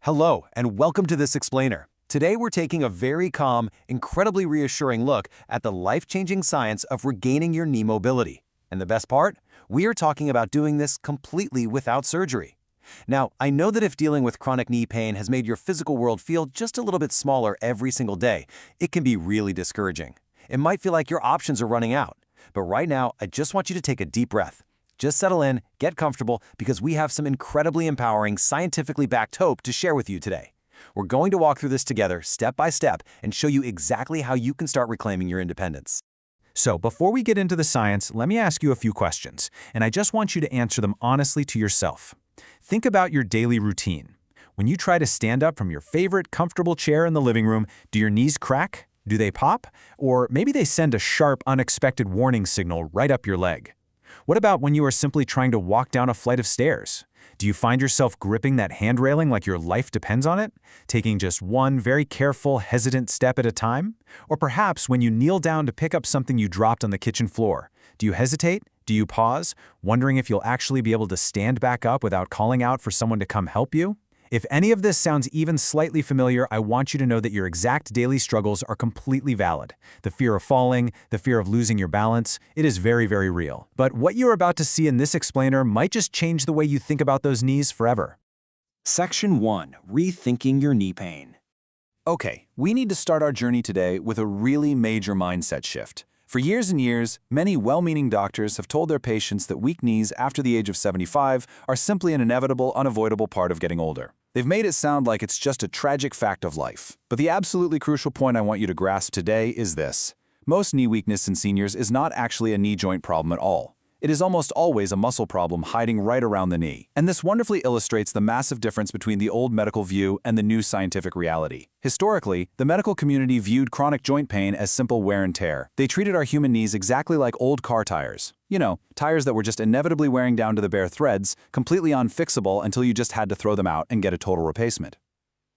Hello, and welcome to This Explainer. Today we're taking a very calm, incredibly reassuring look at the life-changing science of regaining your knee mobility. And the best part? We are talking about doing this completely without surgery. Now, I know that if dealing with chronic knee pain has made your physical world feel just a little bit smaller every single day, it can be really discouraging. It might feel like your options are running out. But right now, I just want you to take a deep breath. Just settle in, get comfortable, because we have some incredibly empowering, scientifically backed hope to share with you today. We're going to walk through this together, step by step, and show you exactly how you can start reclaiming your independence. So, before we get into the science, let me ask you a few questions, and I just want you to answer them honestly to yourself. Think about your daily routine. When you try to stand up from your favorite comfortable chair in the living room, do your knees crack? Do they pop? Or maybe they send a sharp, unexpected warning signal right up your leg. What about when you are simply trying to walk down a flight of stairs? Do you find yourself gripping that handrailing like your life depends on it, taking just one very careful, hesitant step at a time? Or perhaps when you kneel down to pick up something you dropped on the kitchen floor, do you hesitate? Do you pause, wondering if you'll actually be able to stand back up without calling out for someone to come help you? If any of this sounds even slightly familiar, I want you to know that your exact daily struggles are completely valid. The fear of falling, the fear of losing your balance, it is very, very real. But what you're about to see in this explainer might just change the way you think about those knees forever. Section 1. Rethinking your knee pain. Okay, we need to start our journey today with a really major mindset shift. For years and years, many well-meaning doctors have told their patients that weak knees after the age of 75 are simply an inevitable, unavoidable part of getting older. They've made it sound like it's just a tragic fact of life. But the absolutely crucial point I want you to grasp today is this. Most knee weakness in seniors is not actually a knee joint problem at all. It is almost always a muscle problem hiding right around the knee. And this wonderfully illustrates the massive difference between the old medical view and the new scientific reality. Historically, the medical community viewed chronic joint pain as simple wear and tear. They treated our human knees exactly like old car tires. You know, tires that were just inevitably wearing down to the bare threads, completely unfixable until you just had to throw them out and get a total replacement.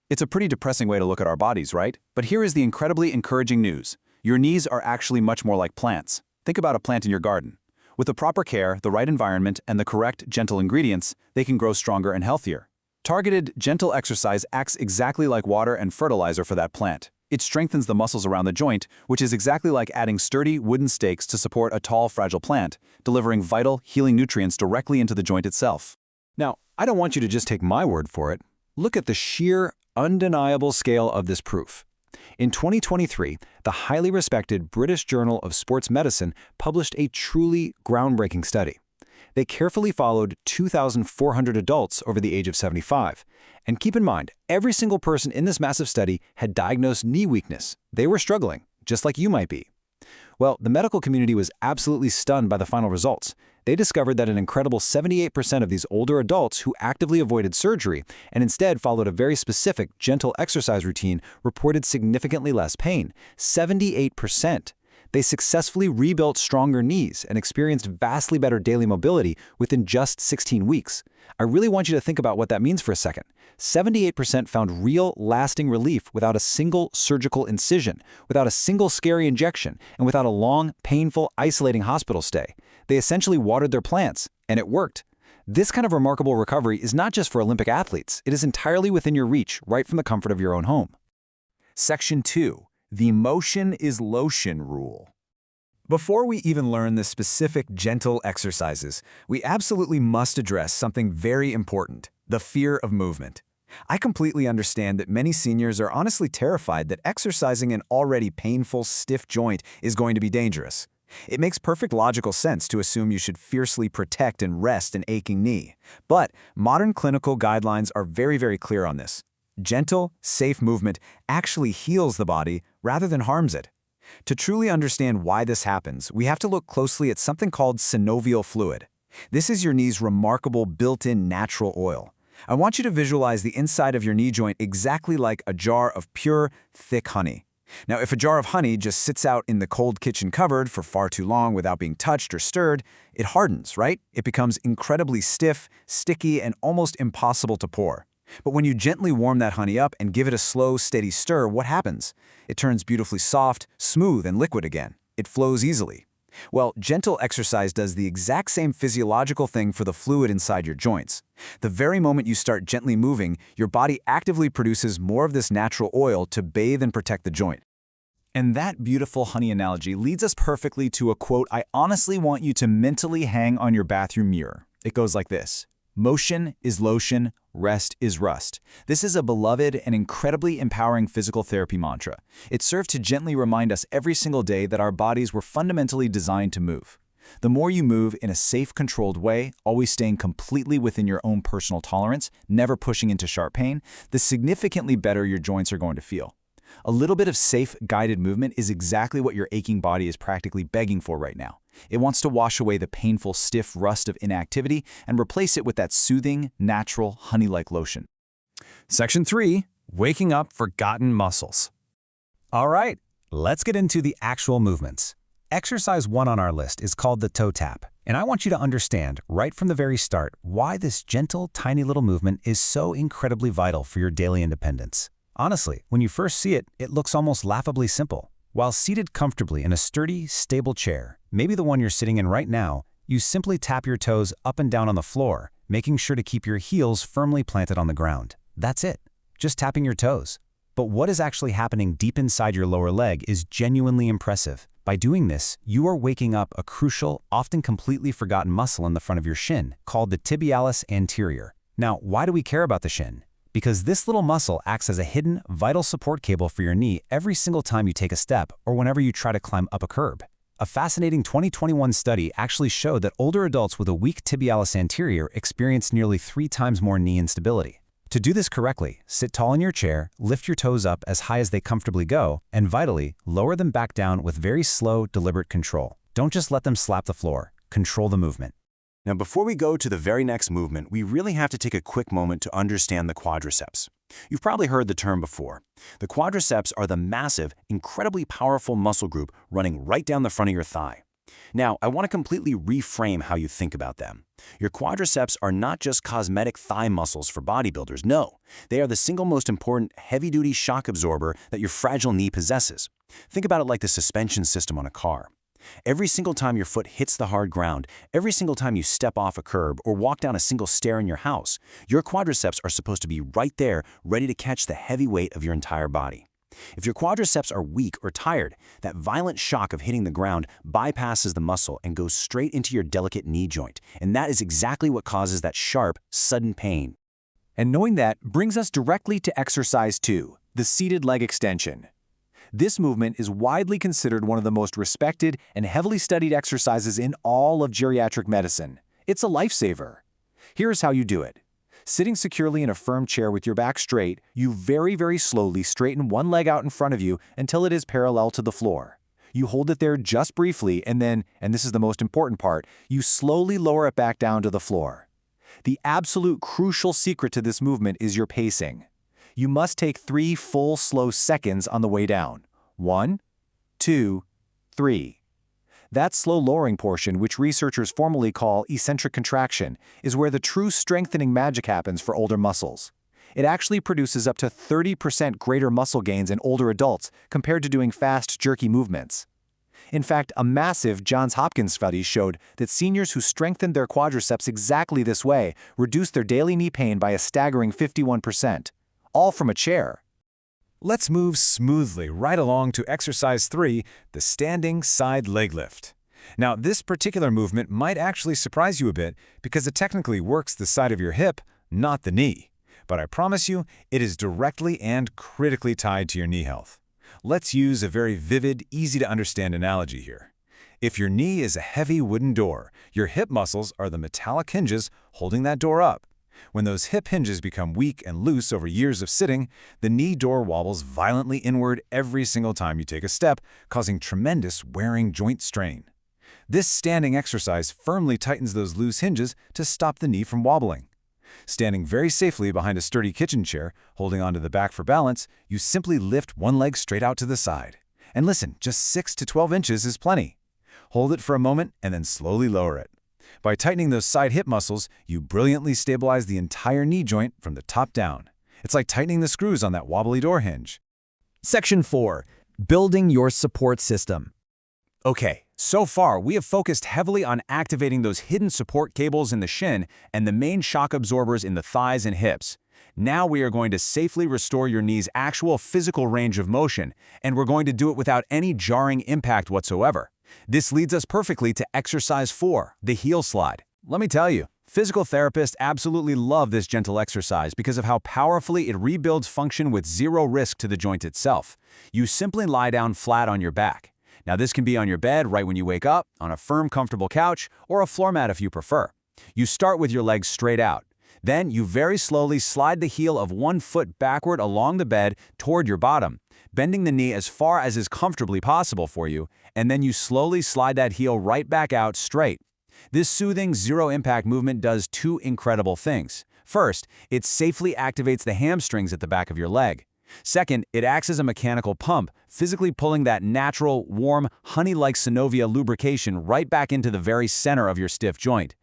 It's a pretty depressing way to look at our bodies, right? But here is the incredibly encouraging news. Your knees are actually much more like plants. Think about a plant in your garden. With the proper care, the right environment, and the correct, gentle ingredients, they can grow stronger and healthier. Targeted, gentle exercise acts exactly like water and fertilizer for that plant. It strengthens the muscles around the joint, which is exactly like adding sturdy, wooden stakes to support a tall, fragile plant, delivering vital, healing nutrients directly into the joint itself. Now, I don't want you to just take my word for it. Look at the sheer, undeniable scale of this proof. In 2023, the highly respected British Journal of Sports Medicine published a truly groundbreaking study. They carefully followed 2,400 adults over the age of 75. And keep in mind, every single person in this massive study had diagnosed knee weakness. They were struggling, just like you might be. Well, the medical community was absolutely stunned by the final results. They discovered that an incredible 78% of these older adults who actively avoided surgery and instead followed a very specific, gentle exercise routine reported significantly less pain, 78%. They successfully rebuilt stronger knees and experienced vastly better daily mobility within just 16 weeks. I really want you to think about what that means for a second. 78% found real, lasting relief without a single surgical incision, without a single scary injection, and without a long, painful, isolating hospital stay. They essentially watered their plants, and it worked. This kind of remarkable recovery is not just for Olympic athletes. It is entirely within your reach, right from the comfort of your own home. Section 2. The motion is lotion rule. Before we even learn the specific gentle exercises, we absolutely must address something very important: the fear of movement. I completely understand that many seniors are honestly terrified that exercising an already painful, stiff joint is going to be dangerous. It makes perfect logical sense to assume you should fiercely protect and rest an aching knee. But modern clinical guidelines are very, very clear on this. Gentle, safe movement actually heals the body rather than harms it. To truly understand why this happens, we have to look closely at something called synovial fluid. This is your knee's remarkable built-in natural oil. I want you to visualize the inside of your knee joint exactly like a jar of pure, thick honey. Now, if a jar of honey just sits out in the cold kitchen cupboard for far too long without being touched or stirred, it hardens, right? It becomes incredibly stiff, sticky, and almost impossible to pour. But when you gently warm that honey up and give it a slow, steady stir, what happens? It turns beautifully soft, smooth, and liquid again. It flows easily. Well, gentle exercise does the exact same physiological thing for the fluid inside your joints. The very moment you start gently moving, your body actively produces more of this natural oil to bathe and protect the joint. And that beautiful honey analogy leads us perfectly to a quote I honestly want you to mentally hang on your bathroom mirror. It goes like this: "Motion is lotion, rest is rust." This is a beloved and incredibly empowering physical therapy mantra. It serves to gently remind us every single day that our bodies were fundamentally designed to move. The more you move in a safe, controlled way, always staying completely within your own personal tolerance, never pushing into sharp pain, the significantly better your joints are going to feel. A little bit of safe, guided movement is exactly what your aching body is practically begging for right now. It wants to wash away the painful, stiff rust of inactivity and replace it with that soothing, natural, honey-like lotion. Section 3. Waking up forgotten muscles. All right, let's get into the actual movements. Exercise 1 on our list is called the toe tap, and I want you to understand right from the very start why this gentle, tiny little movement is so incredibly vital for your daily independence. Honestly, when you first see it, it looks almost laughably simple. While seated comfortably in a sturdy, stable chair, maybe the one you're sitting in right now, you simply tap your toes up and down on the floor, making sure to keep your heels firmly planted on the ground. That's it, just tapping your toes. But what is actually happening deep inside your lower leg is genuinely impressive. By doing this, you are waking up a crucial, often completely forgotten muscle in the front of your shin, called the tibialis anterior. Now, why do we care about the shin? Because this little muscle acts as a hidden, vital support cable for your knee every single time you take a step or whenever you try to climb up a curb. A fascinating 2021 study actually showed that older adults with a weak tibialis anterior experience nearly 3 times more knee instability. To do this correctly, sit tall in your chair, lift your toes up as high as they comfortably go, and vitally, lower them back down with very slow, deliberate control. Don't just let them slap the floor. Control the movement. Now, before we go to the very next movement, we really have to take a quick moment to understand the quadriceps. You've probably heard the term before. The quadriceps are the massive, incredibly powerful muscle group running right down the front of your thigh. Now, I want to completely reframe how you think about them. Your quadriceps are not just cosmetic thigh muscles for bodybuilders. No, they are the single most important heavy-duty shock absorber that your fragile knee possesses. Think about it like the suspension system on a car. Every single time your foot hits the hard ground, every single time you step off a curb or walk down a single stair in your house, your quadriceps are supposed to be right there, ready to catch the heavy weight of your entire body. If your quadriceps are weak or tired, that violent shock of hitting the ground bypasses the muscle and goes straight into your delicate knee joint, and that is exactly what causes that sharp, sudden pain. And knowing that brings us directly to exercise 2, the seated leg extension. This movement is widely considered one of the most respected and heavily studied exercises in all of geriatric medicine. It's a lifesaver. Here's how you do it. Sitting securely in a firm chair with your back straight, you very slowly straighten one leg out in front of you until it is parallel to the floor. You hold it there just briefly and then, and this is the most important part, you slowly lower it back down to the floor. The absolute crucial secret to this movement is your pacing. You must take 3 full slow seconds on the way down. 1, 2, 3. That slow lowering portion, which researchers formally call eccentric contraction, is where the true strengthening magic happens for older muscles. It actually produces up to 30% greater muscle gains in older adults compared to doing fast, jerky movements. In fact, a massive Johns Hopkins study showed that seniors who strengthened their quadriceps exactly this way reduced their daily knee pain by a staggering 51%. All from a chair. Let's move smoothly right along to exercise 3, the standing side leg lift. Now, this particular movement might actually surprise you a bit because it technically works the side of your hip, not the knee. But I promise you, it is directly and critically tied to your knee health. Let's use a very vivid, easy-to-understand analogy here. If your knee is a heavy wooden door, your hip muscles are the metallic hinges holding that door up. When those hip hinges become weak and loose over years of sitting, the knee door wobbles violently inward every single time you take a step, causing tremendous wearing joint strain. This standing exercise firmly tightens those loose hinges to stop the knee from wobbling. Standing very safely behind a sturdy kitchen chair, holding onto the back for balance, you simply lift one leg straight out to the side. And listen, just 6 to 12 inches is plenty. Hold it for a moment and then slowly lower it. By tightening those side hip muscles, you brilliantly stabilize the entire knee joint from the top down. It's like tightening the screws on that wobbly door hinge. Section 4. Building your support system. Okay, so far we have focused heavily on activating those hidden support cables in the shin and the main shock absorbers in the thighs and hips. Now we are going to safely restore your knee's actual physical range of motion, and we're going to do it without any jarring impact whatsoever. This leads us perfectly to exercise 4, the heel slide. Let me tell you, physical therapists absolutely love this gentle exercise because of how powerfully it rebuilds function with zero risk to the joint itself. You simply lie down flat on your back. Now this can be on your bed right when you wake up, on a firm, comfortable couch, or a floor mat if you prefer. You start with your legs straight out. Then you very slowly slide the heel of one foot backward along the bed toward your bottom, bending the knee as far as is comfortably possible for you, and then you slowly slide that heel right back out straight. This soothing, zero-impact movement does 2 incredible things. First, it safely activates the hamstrings at the back of your leg. Second, it acts as a mechanical pump, physically pulling that natural, warm, honey-like synovia lubrication right back into the very center of your stiff joint.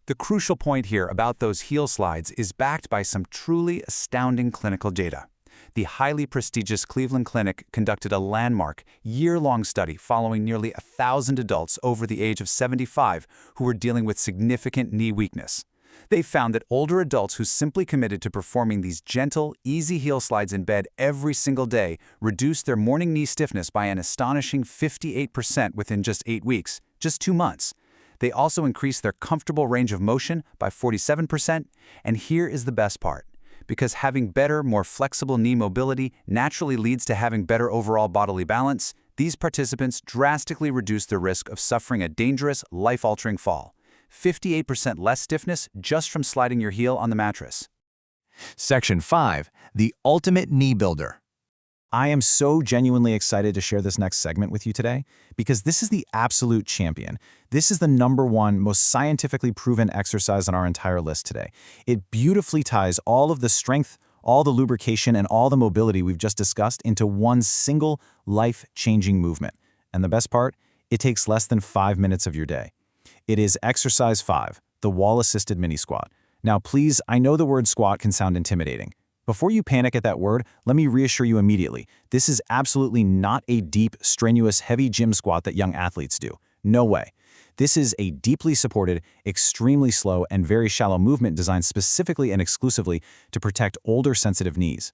The crucial point here about those heel slides is backed by some truly astounding clinical data. The highly prestigious Cleveland Clinic conducted a landmark, year-long study following nearly 1,000 adults over the age of 75 who were dealing with significant knee weakness. They found that older adults who simply committed to performing these gentle, easy heel slides in bed every single day reduced their morning knee stiffness by an astonishing 58% within just 8 weeks, just 2 months. They also increased their comfortable range of motion by 47%, and here is the best part. Because having better, more flexible knee mobility naturally leads to having better overall bodily balance, these participants drastically reduced the risk of suffering a dangerous, life-altering fall. 58% less stiffness just from sliding your heel on the mattress. Section 5, the ultimate knee builder. I am so genuinely excited to share this next segment with you today because this is the absolute champion. This is the #1 most scientifically proven exercise on our entire list today. It beautifully ties all of the strength, all the lubrication, and all the mobility we've just discussed into one single life-changing movement. And the best part, it takes less than 5 minutes of your day. It is exercise 5, the wall-assisted mini squat. Now please, I know the word squat can sound intimidating. Before you panic at that word, let me reassure you immediately. This is absolutely not a deep, strenuous, heavy gym squat that young athletes do. No way. This is a deeply supported, extremely slow, and very shallow movement designed specifically and exclusively to protect older, sensitive knees.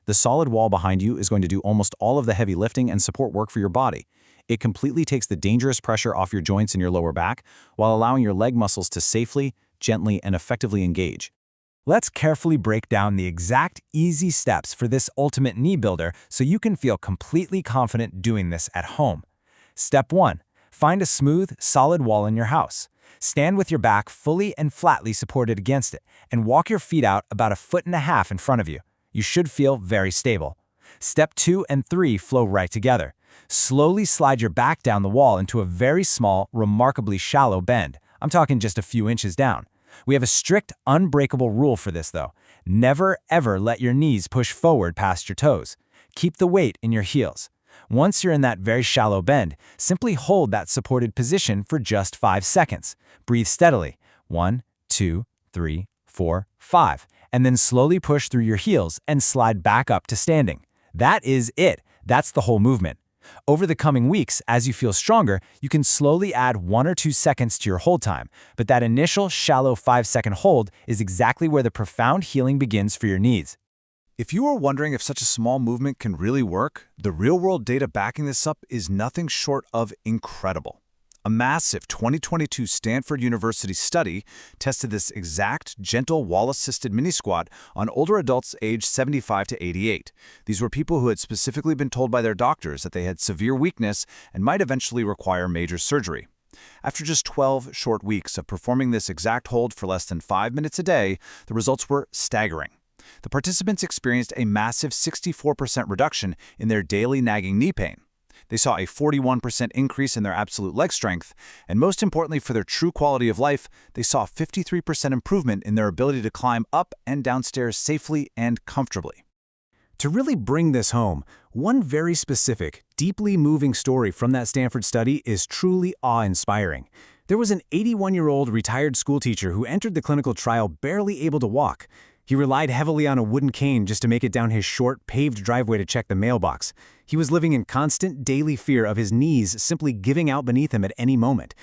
The solid wall behind you is going to do almost all of the heavy lifting and support work for your body. It completely takes the dangerous pressure off your joints in your lower back while allowing your leg muscles to safely, gently, and effectively engage. Let's carefully break down the exact easy steps for this ultimate knee builder so you can feel completely confident doing this at home. Step 1. Find a smooth, solid wall in your house. Stand with your back fully and flatly supported against it, and walk your feet out about 1.5 feet in front of you. You should feel very stable. Step 2 and 3 flow right together. Slowly slide your back down the wall into a very small, remarkably shallow bend. I'm talking just a few inches down. We have a strict, unbreakable rule for this though. Never ever let your knees push forward past your toes. Keep the weight in your heels. Once you're in that very shallow bend, simply hold that supported position for just 5 seconds. Breathe steadily. 1, 2, 3, 4, 5. And then slowly push through your heels and slide back up to standing. That is it. That's the whole movement. Over the coming weeks, as you feel stronger, you can slowly add 1 or 2 seconds to your hold time, but that initial shallow 5-second hold is exactly where the profound healing begins for your knees. If you are wondering if such a small movement can really work, the real-world data backing this up is nothing short of incredible. A massive 2022 Stanford University study tested this exact gentle wall-assisted mini squat on older adults aged 75 to 88. These were people who had specifically been told by their doctors that they had severe weakness and might eventually require major surgery. After just 12 short weeks of performing this exact hold for less than 5 minutes a day, the results were staggering. The participants experienced a massive 64% reduction in their daily nagging knee pain. They saw a 41% increase in their absolute leg strength, and most importantly for their true quality of life, they saw a 53% improvement in their ability to climb up and downstairs safely and comfortably. To really bring this home, one very specific, deeply moving story from that Stanford study is truly awe-inspiring. There was an 81-year-old retired schoolteacher who entered the clinical trial barely able to walk. He relied heavily on a wooden cane just to make it down his short, paved driveway to check the mailbox. He was living in constant daily fear of his knees simply giving out beneath him at any moment.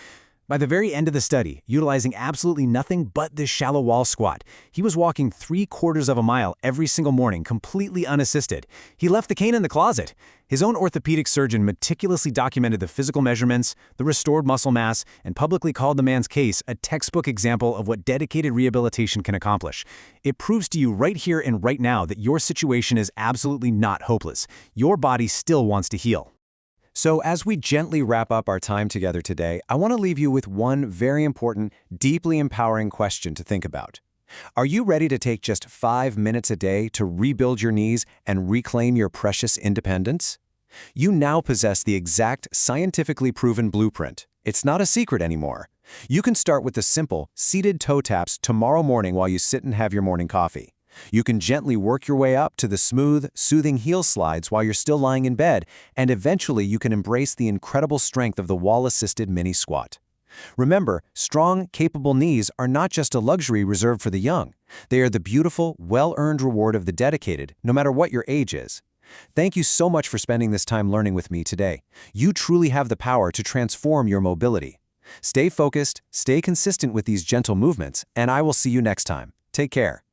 By the very end of the study, utilizing absolutely nothing but this shallow wall squat, he was walking 3/4 of a mile every single morning completely unassisted. He left the cane in the closet. His own orthopedic surgeon meticulously documented the physical measurements, the restored muscle mass, and publicly called the man's case a textbook example of what dedicated rehabilitation can accomplish. It proves to you right here and right now that your situation is absolutely not hopeless. Your body still wants to heal. So as we gently wrap up our time together today, I want to leave you with one very important, deeply empowering question to think about. Are you ready to take just 5 minutes a day to rebuild your knees and reclaim your precious independence? You now possess the exact scientifically proven blueprint. It's not a secret anymore. You can start with the simple, seated toe taps tomorrow morning while you sit and have your morning coffee. You can gently work your way up to the smooth, soothing heel slides while you're still lying in bed, and eventually you can embrace the incredible strength of the wall-assisted mini squat. Remember, strong, capable knees are not just a luxury reserved for the young. They are the beautiful, well-earned reward of the dedicated, no matter what your age is. Thank you so much for spending this time learning with me today. You truly have the power to transform your mobility. Stay focused, stay consistent with these gentle movements, and I will see you next time. Take care.